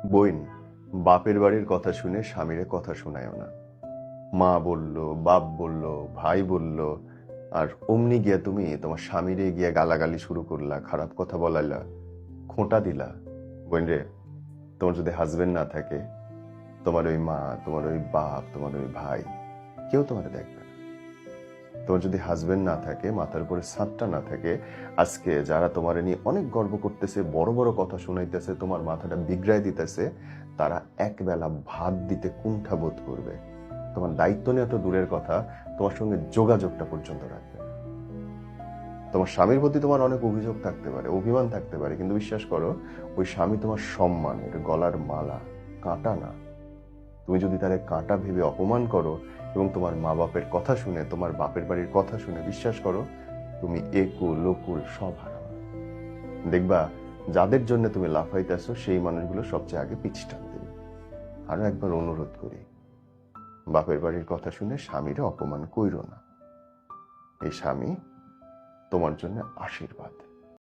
বোন, বাপের বাড়ির কথা শুনে স্বামীরে কথা শোনায়ও না। মা বলল, বাপ বলল, ভাই বলল, আর অমনি গিয়া তুমি তোমার স্বামীরে গিয়া গালাগালি শুরু করলা, খারাপ কথা বলাইলা, খোঁটা দিলা। বোন রে, তোমার যদি হাজবেন্ড না থাকে, তোমার ওই মা, তোমার ওই বাপ, তোমার ওই ভাই কেউ তোমার দেখবে না। তোমার যদি হাজবেন্ড না থাকে, মাথার উপরে ছাদটা না থাকে, আজকে যারা তোমার নিয়ে অনেক গর্ব করতেছে, বড় বড় কথা শুনাইতেছে, তোমার মাথাটা বিগড়াই দিতেছে, তারা একবেলা ভাত দিতে কুণ্ঠা বোধ করবে। তোমার দায়িত্ব নিয়ে তো দূরের কথা, তোমার সঙ্গে যোগাযোগটা পর্যন্ত রাখবে না। তোমার স্বামীর প্রতি তোমার অনেক অভিযোগ থাকতে পারে, অভিমান থাকতে পারে, কিন্তু বিশ্বাস করো, ওই স্বামী তোমার সম্মানের গলার মালা, কাঁটা না। তুমি যদি তারে কাঁটা ভেবে অপমান করো এবং তোমার মা বাপের কথা শুনে, তোমার বাপের বাড়ির কথা শুনে, বিশ্বাস করো, তুমি একুল লোকুল সব হারাবে। দেখবা, যাদের জন্য তুমি লাফাইতেছো সেই মানুষগুলো সবচেয়ে আগে পিছ টান দেবে। আরো একবার অনুরোধ করি, বাপের বাড়ির কথা শুনে স্বামীরে অপমান কইরো না। এই স্বামী তোমার জন্য আশীর্বাদ।